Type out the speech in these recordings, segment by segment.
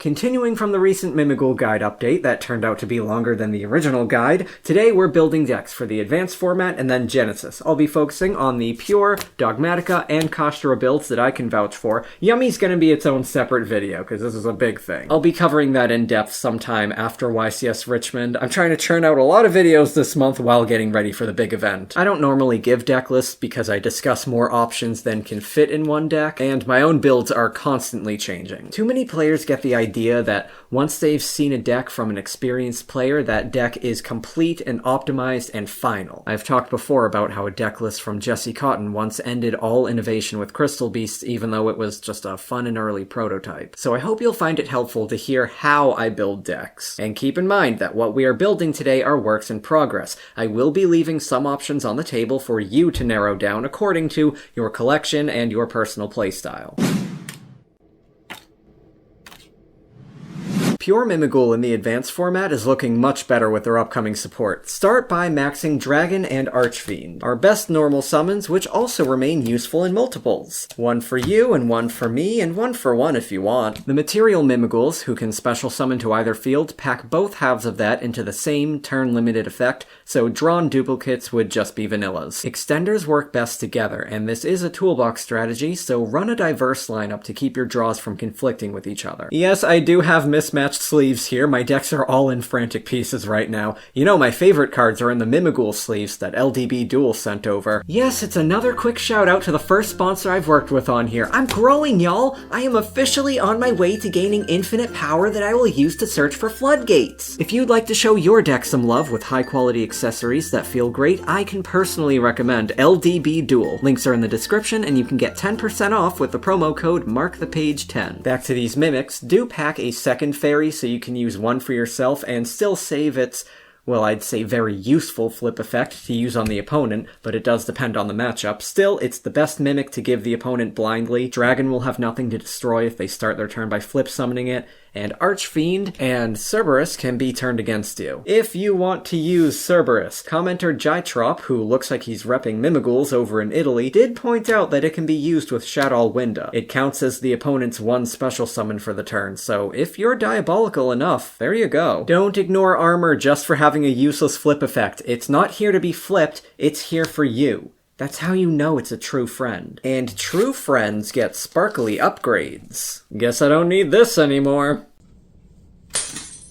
Continuing from the recent Mimighoul guide update that turned out to be longer than the original guide, today we're building decks for the Advanced format and then Genesys. I'll be focusing on the pure, Dogmatika, and Kashtira builds that I can vouch for. Yummy's gonna be its own separate video, because this is a big thing. I'll be covering that in depth sometime after YCS Richmond. I'm trying to churn out a lot of videos this month while getting ready for the big event. I don't normally give deck lists because I discuss more options than can fit in one deck, and my own builds are constantly changing. Too many players get the idea that once they've seen a deck from an experienced player, that deck is complete and optimized and final. I've talked before about how a deck list from Jesse Cotton once ended all innovation with Crystal Beasts, even though it was just a fun and early prototype. So I hope you'll find it helpful to hear how I build decks. And keep in mind that what we are building today are works in progress. I will be leaving some options on the table for you to narrow down according to your collection and your personal playstyle. Pure Mimighoul in the Advanced format is looking much better with their upcoming support. Start by maxing Dragon and Archfiend, our best normal summons, which also remain useful in multiples. One for you, and one for me, and one for one if you want. The Material Mimighouls, who can special summon to either field, pack both halves of that into the same turn-limited effect, so drawn duplicates would just be vanillas. Extenders work best together, and this is a toolbox strategy, so run a diverse lineup to keep your draws from conflicting with each other. Yes, I do have mismatched sleeves here. My decks are all in frantic pieces right now. You know my favorite cards are in the Mimighoul sleeves that LDB Duel sent over. Yes, it's another quick shout out to the first sponsor I've worked with on here. I'm growing, y'all! I am officially on my way to gaining infinite power that I will use to search for floodgates. If you'd like to show your deck some love with high quality accessories that feel great, I can personally recommend LDB Duel. Links are in the description and you can get 10% off with the promo code MarkThePage10. Back to these mimics, do pack a second fairy so you can use one for yourself and still save its, well, I'd say very useful flip effect to use on the opponent, but it does depend on the matchup. Still, it's the best mimic to give the opponent blindly. Dragon will have nothing to destroy if they start their turn by flip summoning it, and Archfiend and Cerberus can be turned against you. If you want to use Cerberus, commenter Jaitrop, who looks like he's repping Mimighouls over in Italy, did point out that it can be used with Shadowll Winda. It counts as the opponent's one special summon for the turn, so if you're diabolical enough, there you go. Don't ignore armor just for having a useless flip effect. It's not here to be flipped, it's here for you. That's how you know it's a true friend. And true friends get sparkly upgrades. Guess I don't need this anymore.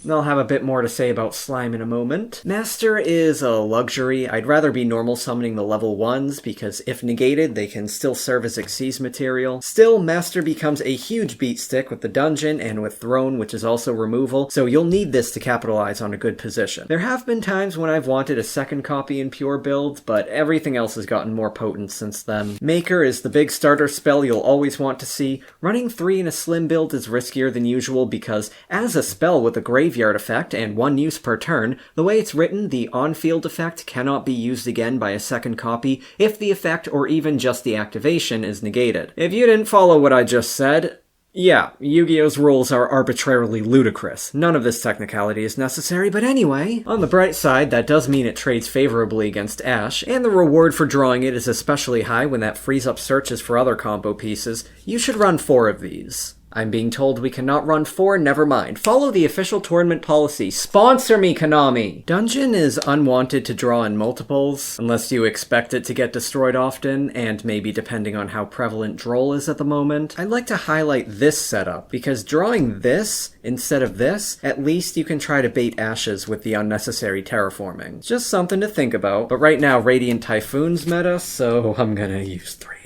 I'll have a bit more to say about slime in a moment. Master is a luxury. I'd rather be normal summoning the level 1s, because if negated, they can still serve as Xyz material. Still, Master becomes a huge beat stick with the dungeon and with Throne, which is also removal, so you'll need this to capitalize on a good position. There have been times when I've wanted a second copy in pure builds, but everything else has gotten more potent since then. Maker is the big starter spell you'll always want to see. Running 3 in a slim build is riskier than usual because, as a spell with a graveyard effect and one use per turn, the way it's written, the on-field effect cannot be used again by a second copy if the effect or even just the activation is negated. If you didn't follow what I just said, yeah, Yu-Gi-Oh's rules are arbitrarily ludicrous. None of this technicality is necessary, but anyway. On the bright side, that does mean it trades favorably against Ash, and the reward for drawing it is especially high when that frees up searches for other combo pieces. You should run 4 of these. I'm being told we cannot run 4, never mind. Follow the official tournament policy. Sponsor me, Konami! Dungeon is unwanted to draw in multiples, unless you expect it to get destroyed often, and maybe depending on how prevalent Droll is at the moment. I'd like to highlight this setup, because drawing this instead of this, at least you can try to bait Ashes with the unnecessary terraforming. Just something to think about, but right now Radiant Typhoon's meta, so I'm gonna use 3.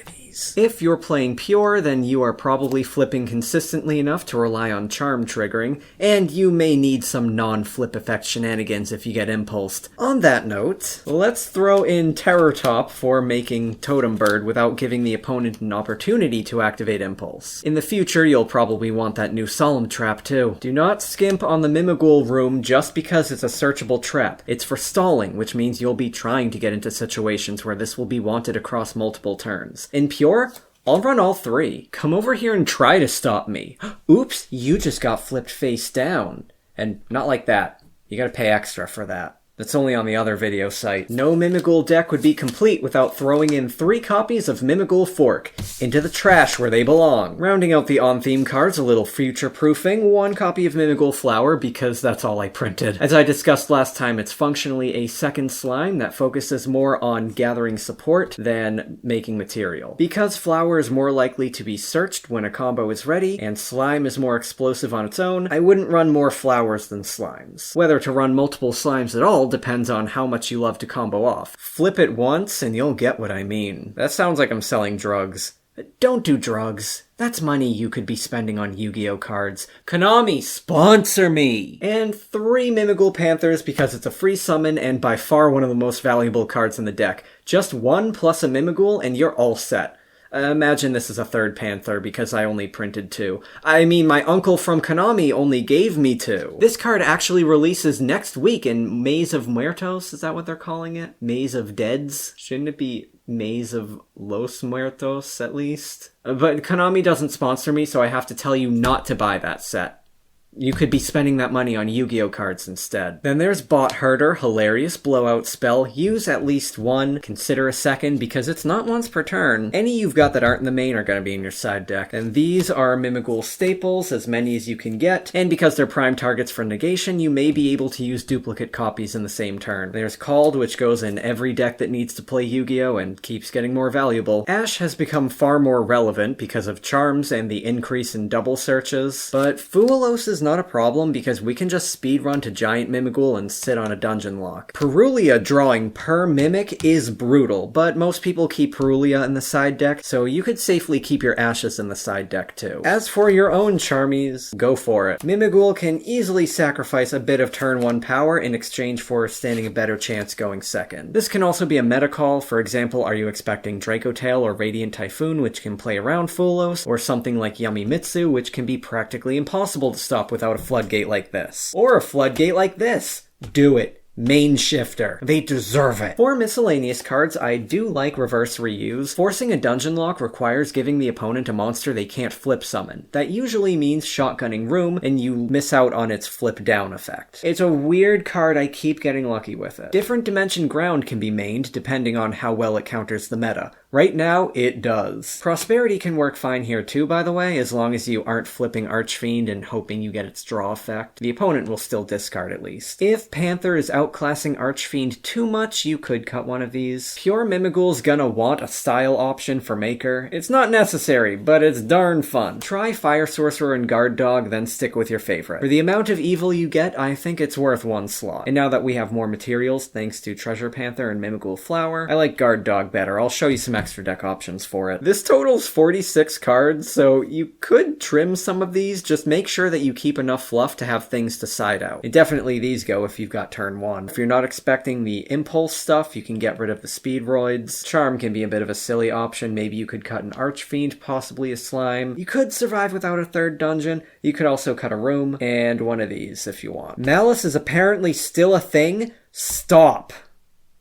If you're playing pure, then you are probably flipping consistently enough to rely on charm triggering, and you may need some non-flip effect shenanigans if you get impulsed. On that note, let's throw in Terror Top for making Totem Bird without giving the opponent an opportunity to activate Impulse. In the future, you'll probably want that new Solemn Trap too. Do not skimp on the Mimighoul room just because it's a searchable trap. It's for stalling, which means you'll be trying to get into situations where this will be wanted across multiple turns. In pure, I'll run all 3. Come over here and try to stop me. Oops, you just got flipped face down. And not like that. You gotta pay extra for that. That's only on the other video site. No Mimighoul deck would be complete without throwing in 3 copies of Mimighoul Fork into the trash where they belong. Rounding out the on-theme cards, a little future-proofing, 1 copy of Mimighoul Flower because that's all I printed. As I discussed last time, it's functionally a second slime that focuses more on gathering support than making material. Because Flower is more likely to be searched when a combo is ready, and Slime is more explosive on its own, I wouldn't run more Flowers than Slimes. Whether to run multiple Slimes at all depends on how much you love to combo off. Flip it once and you'll get what I mean. That sounds like I'm selling drugs. Don't do drugs. That's money you could be spending on Yu-Gi-Oh cards. Konami, sponsor me! And 3 Mimighoul Panthers because it's a free summon and by far one of the most valuable cards in the deck. Just 1 plus a Mimighoul and you're all set. Imagine this is a 3rd Panther because I only printed 2. I mean, my uncle from Konami only gave me 2. This card actually releases next week in Maze of Muertos. Is that what they're calling it? Maze of Deads? Shouldn't it be Maze of Los Muertos, at least? But Konami doesn't sponsor me, so I have to tell you not to buy that set. You could be spending that money on Yu-Gi-Oh cards instead. Then there's Bot Herder, hilarious blowout spell. Use at least 1, consider a second, because it's not once per turn. Any you've got that aren't in the main are going to be in your side deck. And these are Mimighoul staples, as many as you can get, and because they're prime targets for negation, you may be able to use duplicate copies in the same turn. There's Called, which goes in every deck that needs to play Yu-Gi-Oh and keeps getting more valuable. Ash has become far more relevant because of charms and the increase in double searches, but Fuelos is not a problem because we can just speedrun to Giant Mimighoul and sit on a dungeon lock. Perulia drawing per Mimic is brutal, but most people keep Perulia in the side deck, so you could safely keep your Ashes in the side deck too. As for your own Charmies, go for it. Mimighoul can easily sacrifice a bit of turn 1 power in exchange for standing a better chance going second. This can also be a meta call. For example, are you expecting Draco Tail or Radiant Typhoon, which can play around Fuelos, or something like Yummy Mitsu, which can be practically impossible to stop without a floodgate like this. Or a floodgate like this. Do it. Main shifter. They deserve it. For miscellaneous cards, I do like reverse reuse. Forcing a dungeon lock requires giving the opponent a monster they can't flip summon. That usually means shotgunning Room, and you miss out on its flip down effect. It's a weird card, I keep getting lucky with it. Different Dimension Ground can be mained depending on how well it counters the meta. Right now, it does. Prosperity can work fine here too, by the way, as long as you aren't flipping Archfiend and hoping you get its draw effect. The opponent will still discard at least. If Panther is outclassing Archfiend too much, you could cut one of these. Pure Mimighoul's gonna want a style option for Maker. It's not necessary, but it's darn fun. Try Fire Sorcerer and Guard Dog, then stick with your favorite. For the amount of evil you get, I think it's worth 1 slot. And now that we have more materials, thanks to Treasure Panther and Mimighoul Flower, I like Guard Dog better. I'll show you some extra deck options for it. This totals 46 cards, so you could trim some of these. Just make sure that you keep enough fluff to have things to side out. And definitely these go if you've got turn 1. If you're not expecting the impulse stuff, you can get rid of the Speedroids. Charm can be a bit of a silly option. Maybe you could cut an Archfiend, possibly a Slime. You could survive without a 3rd dungeon. You could also cut a Room, and one of these if you want. Malice is apparently still a thing. Stop.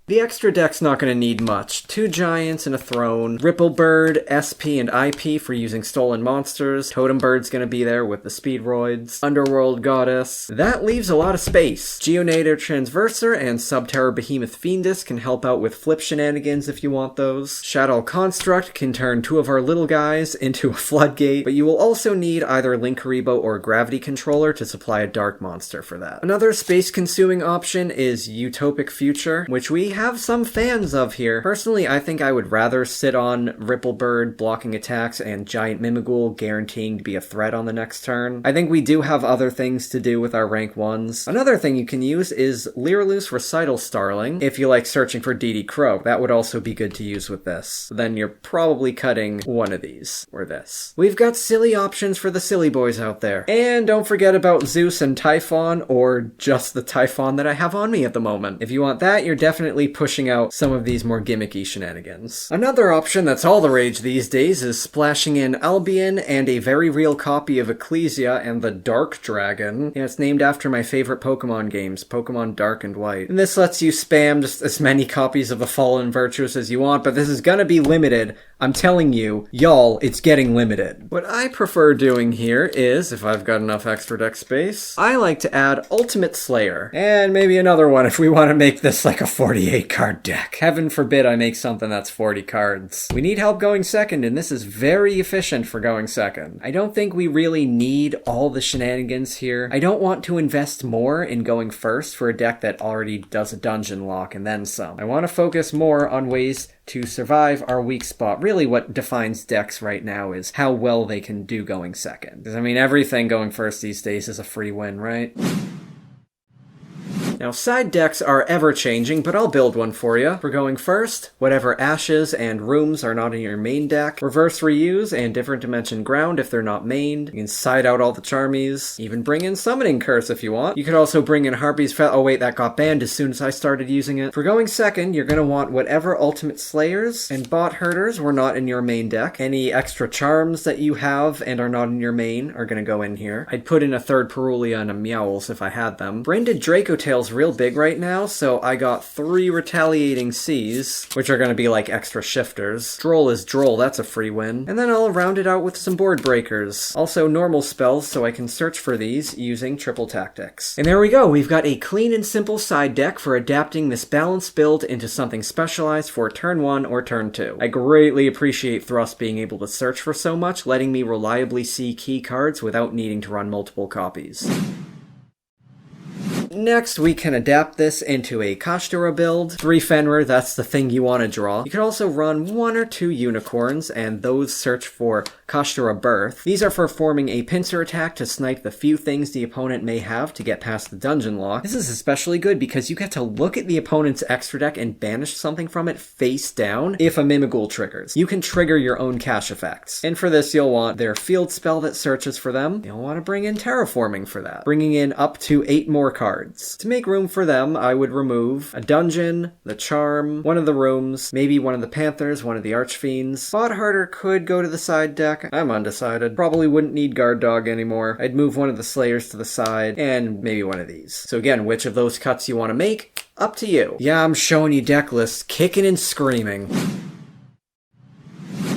The extra deck's not going to need much. 2 Giants and a Throne, Ripplebird, SP, and IP for using Stolen Monsters, Totem Bird's going to be there with the Speedroids, Underworld Goddess. That leaves a lot of space. Geonator Transverser and Subterror Behemoth Fiendus can help out with flip shenanigans if you want those. Shadow Construct can turn 2 of our little guys into a Floodgate, but you will also need either Linkuriboh or Gravity Controller to supply a Dark Monster for that. Another space-consuming option is Utopic Future, which we have some fans of here. Personally, I think I would rather sit on Ripplebird blocking attacks and Giant Mimighoul guaranteeing to be a threat on the next turn. I think we do have other things to do with our rank 1s. Another thing you can use is Lyrilus Recital Starling if you like searching for DD Crow. That would also be good to use with this. Then you're probably cutting one of these, or this. We've got silly options for the silly boys out there. And don't forget about Zeus and Typhon, or just the Typhon that I have on me at the moment. If you want that, you're definitely slightly pushing out some of these more gimmicky shenanigans. Another option that's all the rage these days is splashing in Albion and a very real copy of Ecclesia and the Dark Dragon. Yeah, it's named after my favorite Pokemon games, Pokemon Dark and White. And this lets you spam just as many copies of the Fallen Virtuous as you want, but this is gonna be limited. I'm telling you, y'all, it's getting limited. What I prefer doing here is, if I've got enough extra deck space, I like to add Ultimate Slayer. And maybe another one if we want to make this like a 48 card deck. Heaven forbid I make something that's 40 cards. We need help going second, and this is very efficient for going second. I don't think we really need all the shenanigans here. I don't want to invest more in going first for a deck that already does a dungeon lock and then some. I want to focus more on ways to survive our weak spot. Really what defines decks right now is how well they can do going second. Because I mean, everything going first these days is a free win, right? Now, side decks are ever-changing, but I'll build one for you. For going first, whatever ashes and rooms are not in your main deck. Reverse reuse and different dimension ground if they're not mained. You can side out all the Charmies. Even bring in Summoning Curse if you want. You could also bring in Harpy's Fel- Oh wait, that got banned as soon as I started using it. For going second, you're going to want whatever Ultimate Slayers and Bot Herders were not in your main deck. Any extra charms that you have and are not in your main are going to go in here. I'd put in a third Perulia and a Meowls if I had them. Branded Draco Tail's real big right now, so I got 3 Retaliating Seas, which are going to be like extra shifters. Droll is Droll, that's a free win. And then I'll round it out with some board breakers. Also normal spells, so I can search for these using triple tactics. And there we go, we've got a clean and simple side deck for adapting this balanced build into something specialized for turn 1 or turn 2. I greatly appreciate Thrust being able to search for so much, letting me reliably see key cards without needing to run multiple copies. Next, we can adapt this into a Kashtira build. 3 Fenrir, that's the thing you want to draw. You can also run 1 or 2 Unicorns, and those search for Kashtira Birth. These are for forming a pincer attack to snipe the few things the opponent may have to get past the dungeon lock. This is especially good because you get to look at the opponent's extra deck and banish something from it face down if a Mimighoul triggers. You can trigger your own cash effects. And for this, you'll want their field spell that searches for them. You'll want to bring in Terraforming for that, bringing in up to 8 more cards. To make room for them, I would remove a dungeon, the charm, one of the rooms, maybe one of the Panthers, one of the Archfiends. Bot Harder could go to the side deck. I'm undecided. Probably wouldn't need Guard Dog anymore. I'd move one of the Slayers to the side, and maybe one of these. So again, which of those cuts you want to make? Up to you. Yeah, I'm showing you deck lists, kicking and screaming.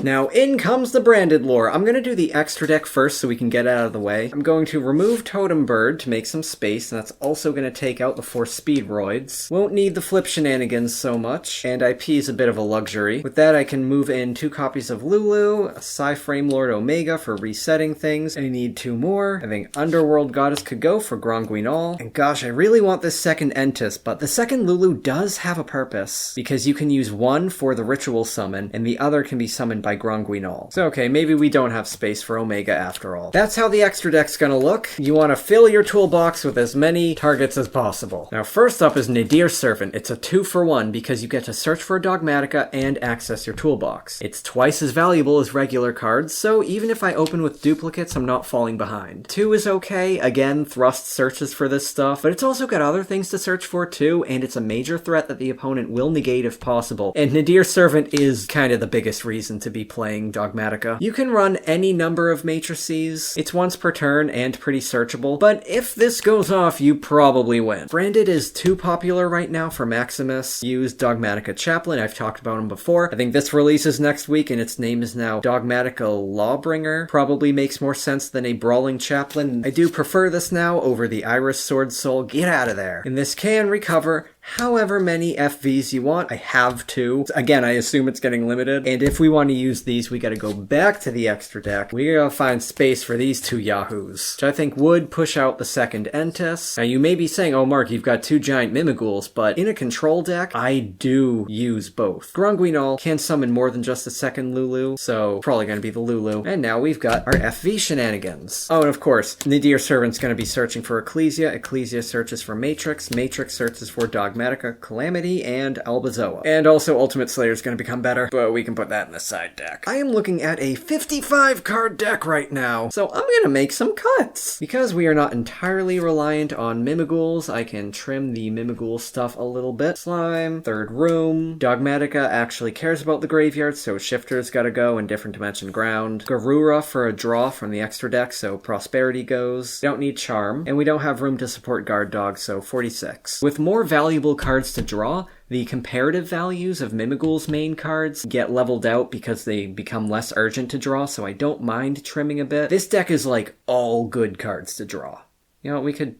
Now, in comes the branded lore. I'm going to do the extra deck first so we can get it out of the way. I'm going to remove Totem Bird to make some space, and that's also going to take out the 4 Speedroids. Won't need the flip shenanigans so much, and IP is a bit of a luxury. With that, I can move in 2 copies of Lulu, a Psy-Frame Lord Omega for resetting things. I need 2 more. I think Underworld Goddess could go for Gronguinol. And gosh, I really want this second Entis, but the second Lulu does have a purpose, because you can use 1 for the ritual summon, and the other can be summoned by Gronguinol. So okay, maybe we don't have space for Omega after all. That's how the extra deck's gonna look. You want to fill your toolbox with as many targets as possible. Now first up is Nadir Servant. It's a 2-for-1 because you get to search for a Dogmatika and access your toolbox. It's twice as valuable as regular cards, so even if I open with duplicates, I'm not falling behind. 2 is okay. Again, Thrust searches for this stuff, but it's also got other things to search for too, and it's a major threat that the opponent will negate if possible. And Nadir Servant is kind of the biggest reason to be playing Dogmatika. You can run any number of matrices. It's once per turn and pretty searchable, but if this goes off, you probably win. Branded is too popular right now for Maximus. Use Dogmatika Chaplain. I've talked about him before. I think this releases next week and its name is now Dogmatika Lawbringer. Probably makes more sense than a Brawling Chaplain. I do prefer this now over the Iris Sword Soul. Get out of there. And this can recover however many FVs you want. I have 2. Again, I assume it's getting limited. And if we want to use these, we gotta go back to the extra deck. We gotta find space for these 2 yahoos, which I think would push out the second Entis. Now you may be saying, oh Mark, you've got 2 giant Mimighouls, but in a control deck, I do use both. Gronguinol can summon more than just a second Lulu, so probably gonna be the Lulu. And now we've got our FV shenanigans. Oh, and of course, Nadir Servant's gonna be searching for Ecclesia. Ecclesia searches for Matrix. Matrix searches for Dogmatika. Dogmatika, Calamity, and Albazoa. And also Ultimate Slayer is going to become better, but we can put that in the side deck. I am looking at a 55 card deck right now, so I'm going to make some cuts. Because we are not entirely reliant on Mimighouls, I can trim the Mimighoul stuff a little bit. Slime, Third Room. Dogmatika actually cares about the graveyard, so Shifter's gotta go in Different Dimension Ground. Garura for a draw from the extra deck, so Prosperity goes. We don't need Charm, and we don't have room to support Guard Dog, so 46. With more valuable cards to draw, the comparative values of Mimighoul's main cards get leveled out because they become less urgent to draw, so I don't mind trimming a bit. This deck is like all good cards to draw. You know, we could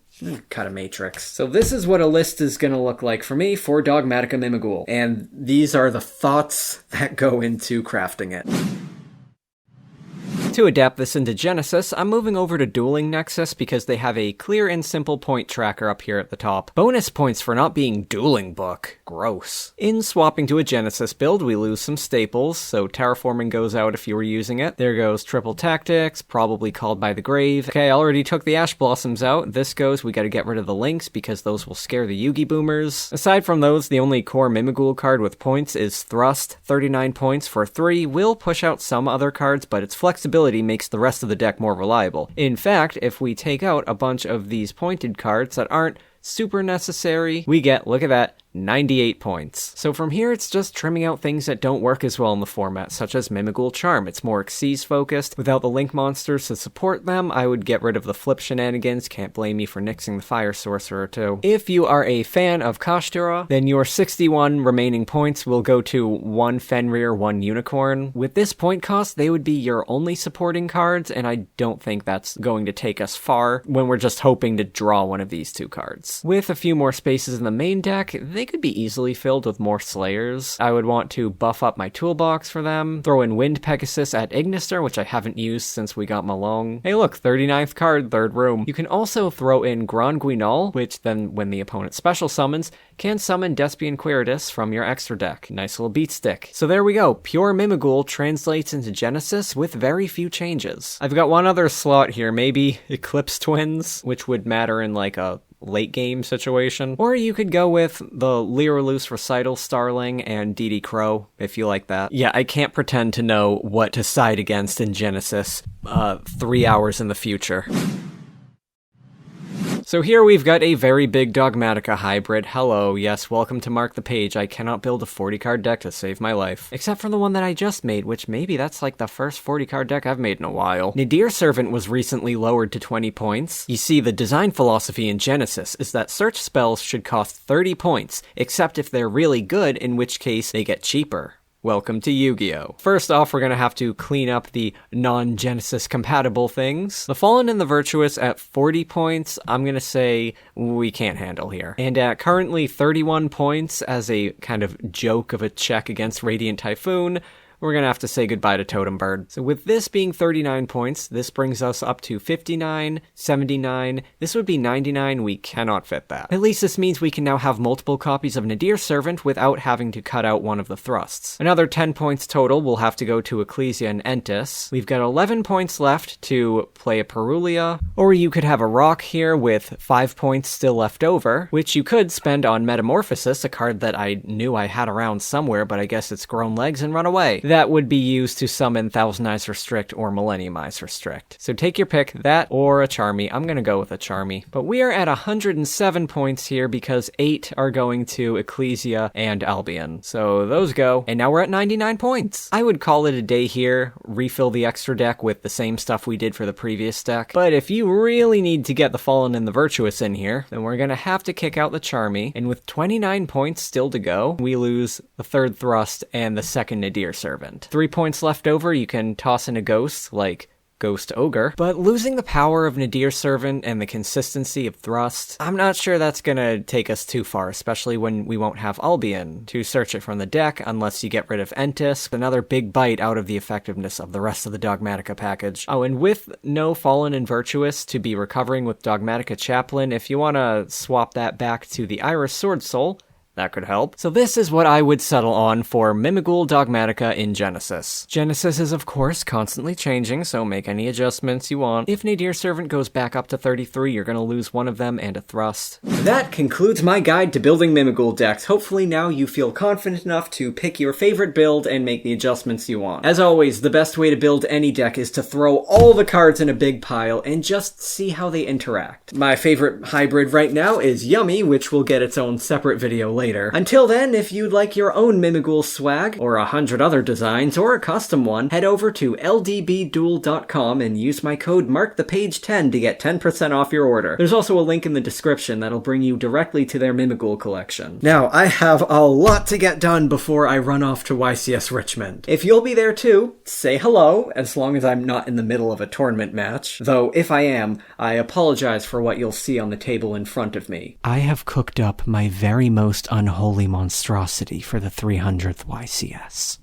cut a matrix. So this is what a list is going to look like for me for Dogmatika Mimighoul. And these are the thoughts that go into crafting it. To adapt this into Genesys, I'm moving over to Dueling Nexus because they have a clear and simple point tracker up here at the top. Bonus points for not being Dueling Book. Gross. In swapping to a Genesys build, we lose some staples, so Terraforming goes out if you were using it. There goes Triple Tactics, probably Called by the Grave. Okay, I already took the Ash Blossoms out. This goes, we gotta get rid of the Links because those will scare the Yugi Boomers. Aside from those, the only core Mimighoul card with points is Thrust. 39 points for 3 will push out some other cards, but its flexibility makes the rest of the deck more reliable. In fact, if we take out a bunch of these pointed cards that aren't super necessary, we get, look at that, 98 points. So from here, it's just trimming out things that don't work as well in the format, such as Mimighoul Charm. It's more Xyz focused. Without the Link monsters to support them, I would get rid of the flip shenanigans. Can't blame me for nixing the Fire Sorcerer too. If you are a fan of Kashtira, then your 61 remaining points will go to 1 Fenrir, 1 Unicorn. With this point cost, they would be your only supporting cards, and I don't think that's going to take us far when we're just hoping to draw one of these two cards. With a few more spaces in the main deck, they could be easily filled with more Slayers. I would want to buff up my toolbox for them, throw in Wind Pegasus at Ignister, which I haven't used since we got Malone. Hey look, 39th card, Third Room. You can also throw in Grand Guignol, which then, when the opponent special summons, can summon Despian Quiritus from your extra deck. Nice little beat stick. So there we go, pure Mimighoul translates into Genesys with very few changes. I've got one other slot here, maybe Eclipse Twins, which would matter in like a late game situation. Or you could go with the Lyraloose Recital Starling and DD Crow, if you like that. Yeah, I can't pretend to know what to side against in Genesys 3 hours in the future. So here we've got a very big Dogmatika hybrid. Hello, yes, welcome to MarkThePage. I cannot build a 40-card deck to save my life. Except for the one that I just made, which maybe that's like the first 40-card deck I've made in a while. Nadir Servant was recently lowered to 20 points. You see, the design philosophy in Genesys is that search spells should cost 30 points, except if they're really good, in which case they get cheaper. Welcome to Yu-Gi-Oh! First off, we're gonna have to clean up the non-Genesys compatible things. The Fallen and the Virtuous at 40 points, I'm gonna say we can't handle here. And at currently 31 points, as a kind of joke of a check against Radiant Typhoon, we're gonna have to say goodbye to Totem Bird. So with this being 39 points, this brings us up to 59, 79, this would be 99, we cannot fit that. At least this means we can now have multiple copies of Nadir Servant without having to cut out one of the thrusts. Another 10 points total will have to go to Ecclesia and Entis. We've got 11 points left to play a Perulia, or you could have a Rock here with 5 points still left over, which you could spend on Metamorphosis, a card that I knew I had around somewhere, but I guess it's grown legs and run away. That would be used to summon Thousand Eyes Restrict or Millennium Eyes Restrict. So take your pick, that or a Charmy. I'm gonna go with a Charmy. But we are at 107 points here because 8 are going to Ecclesia and Albion. So those go, and now we're at 99 points. I would call it a day here, refill the extra deck with the same stuff we did for the previous deck. But if you really need to get the Fallen and the Virtuous in here, then we're gonna have to kick out the Charmy, and with 29 points still to go, we lose the third thrust and the second Nadir Servant. 3 points left over, you can toss in a ghost, like Ghost Ogre, but losing the power of Nadir Servant and the consistency of Thrust, I'm not sure that's gonna take us too far, especially when we won't have Albion to search it from the deck unless you get rid of Entis, another big bite out of the effectiveness of the rest of the Dogmatika package. Oh, and with no Fallen and Virtuous to be recovering with Dogmatika Chaplain, if you want to swap that back to the Iris Sword Soul, That could help. So this is what I would settle on for Mimighoul Dogmatika in Genesys. Genesys is of course constantly changing, so make any adjustments you want. If Nadir Servant goes back up to 33, you're gonna lose one of them and a thrust. That concludes my guide to building Mimighoul decks. Hopefully now you feel confident enough to pick your favorite build and make the adjustments you want. As always, the best way to build any deck is to throw all the cards in a big pile and just see how they interact. My favorite hybrid right now is Yummy, which will get its own separate video later. Until then, if you'd like your own Mimighoul swag, or 100 other designs, or a custom one, head over to ldbduel.com and use my code MarkThePage10 to get 10% off your order. There's also a link in the description that'll bring you directly to their Mimighoul collection. Now, I have a lot to get done before I run off to YCS Richmond. If you'll be there too, say hello, as long as I'm not in the middle of a tournament match. Though, if I am, I apologize for what you'll see on the table in front of me. I have cooked up my very most unholy monstrosity for the 300th YCS.